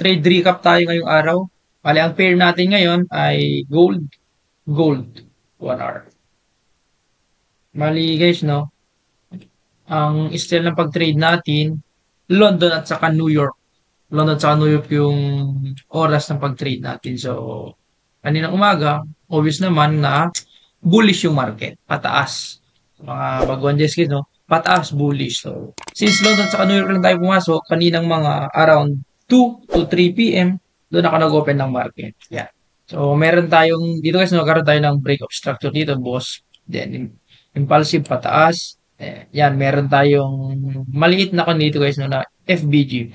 trade recap tayo ngayong araw. Bali, ang pair natin ngayon ay gold, gold, 1 hour. Bali guys, no, ang style ng pag-trade natin, London at saka New York. London at saka New York yung oras ng pag-trade natin. So, kaninang umaga, obvious naman na bullish yung market, pataas. Mga baguhan desk, no, pataas, bullish. So, since London at saka New York lang tayo pumasok, kaninang mga around 2 to 3 p.m., doon ako nag-open ng market. Yeah. So, meron tayong, dito guys, nagkaroon tayo ng break of structure dito, boss. Then, impulsive pataas. Yan, meron tayong maliit na dito guys, no, na FBG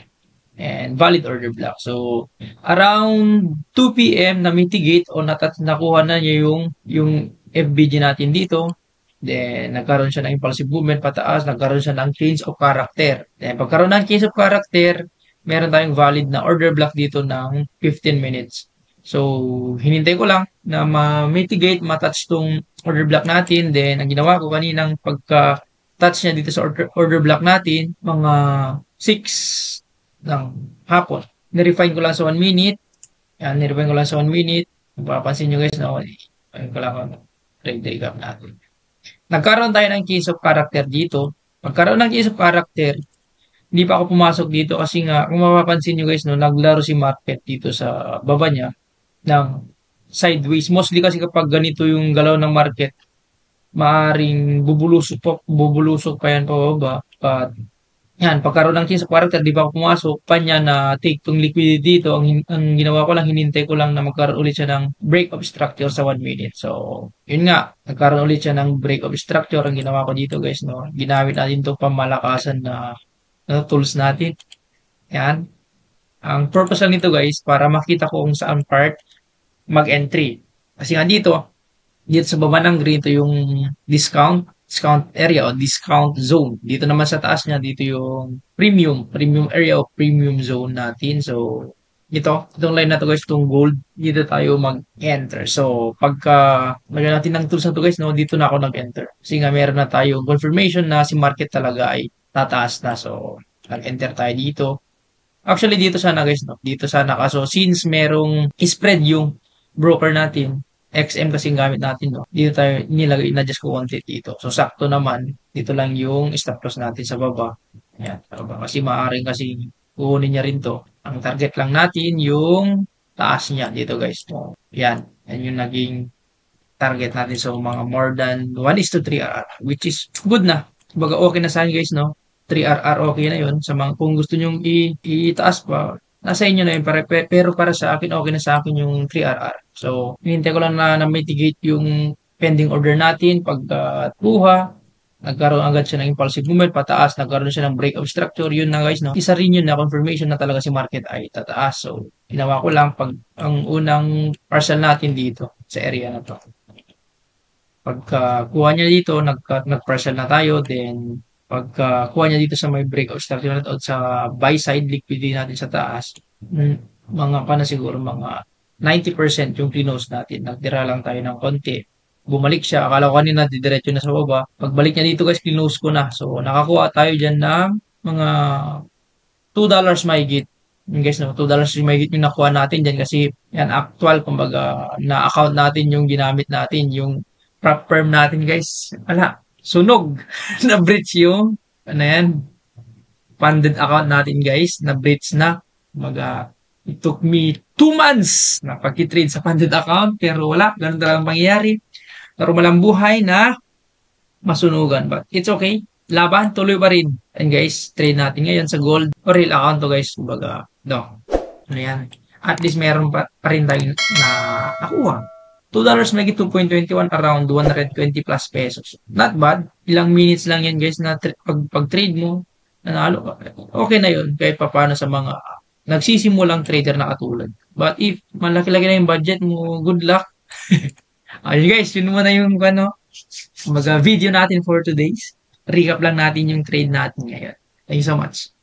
and valid order block. So, around 2 p.m. na mitigate o nakuha na niya yung FBG natin dito. Then, nagkaroon siya ng impulsive movement pataas, nagkaroon siya ng change of character. Then, pagkaroon ng change of character, meron tayong valid na order block dito ng 15 minutes. So, hinintay ko lang na ma-mitigate, matouch tong order block natin. Then, ang ginawa ko kaninang pagka-touch niya dito sa order block natin, mga 6 ng hapon. Nirefine ko lang sa 1 minute. Yan, nirefine ko lang sa 1 minute. Mapapansin nyo guys, no? Ayun ko lang ang trade recap natin. Nagkaroon tayo ng case of character dito. Pagkaroon ng case of character, hindi pa ako pumasok dito kasi nga, kung mapapansin nyo guys, no, naglaro si market dito sa baba niya ng sideways. Mostly kasi kapag ganito yung galaw ng market, maaring bubulusok pa yan pababa. But, yan, pagkaroon ng change of character, di pa ako pumasok, pa niya na take tong liquidity dito. Ang ginawa ko lang, hinintay ko lang na magkaroon ulit siya ng break of structure sa 1 minute. So, yun nga, nagkaroon ulit siya ng break of structure. Ang ginawa ko dito guys, no, ginamit natin to pamalakasan na tools natin. Yan. Ang purpose lang nito guys, para makita ko kung saan part mag-entry. Kasi nga dito sa baba ng green, ito yung discount area o discount zone. Dito naman sa taas niya, dito yung premium area o premium zone natin. So, itong line na to guys, itong gold, dito tayo mag-enter. So, pagka lagyan natin ng tools na to guys, no, dito na ako nag-enter. Kasi nga meron na tayong confirmation na si market talaga ay tataas na. So, nag-enter tayo dito. Actually, dito sana guys, no? Dito sana. Kaso, since merong spread yung broker natin, XM kasi gamit natin, no? Dito tayo nilagay, na-adjust ko konti dito. So, sakto naman. Dito lang yung stop loss natin sa baba. Yan, sa baba. Kasi maaaring kasi kukunin niya rin to. Ang target lang natin yung taas niya dito guys. So, yan. Yan yung naging target natin. So, mga more than 1:3 RR, which is good na. Baga okay na sa akin guys, no? 3 RR okay na yun. Sa mga, kung gusto nyong itaas pa, nasa inyo na yun. Pero para sa akin, okay na sa akin yung 3 RR. So, hinintay ko lang na mitigate yung pending order natin. Pagkuha, nagkaroon agad siya ng impulsive movement, pataas, nagkaroon siya ng break of structure. Yun na guys, no? Isa rin yun na confirmation na talaga si market ay tataas. So, ginawa ko lang pag ang unang parcel natin dito sa area na to. Pagka kuha niya dito, nag-parcel na tayo, then pagka kuha niya dito sa may break of structure na to, sa buy side liquidity natin sa taas, mga pa na siguro mga 90% yung close natin. Nagtira lang tayo ng konti. Bumalik siya. Akala ko kanina didiretso na sa baba. Pagbalik niya dito guys, close ko na. So, nakakuha tayo dyan ng mga $2 mahigit. Yung guys, no, $2 mahigit yung nakuha natin dyan kasi yan actual, kumbaga, na account natin yung ginamit natin, yung prop firm natin guys. Wala, sunog. Na-breach yung, ano yan, funded account natin guys. Na-breach na. Kumbaga, it took me 2 months na pag-trade sa funded account, pero wala, ganun talagang pangyayari. Normal ang buhay na masunugan. But it's okay. Laban, tuloy pa rin. And guys, trade natin ngayon sa gold o real account to guys. Kumbaga, ano yan. At least meron pa rin tayo na nakuha. $2 may 2.21 around 120 plus pesos. Not bad. Ilang minutes lang yan guys na pag-trade mo, nanalo ka. Okay na yun kahit paano sa mga nagsisimulang trader na katulad. But if malaki-laki na yung budget mo, good luck. Ayun guys, yun muna yung video natin for today's. Recap lang natin yung trade natin ngayon. Thank you so much.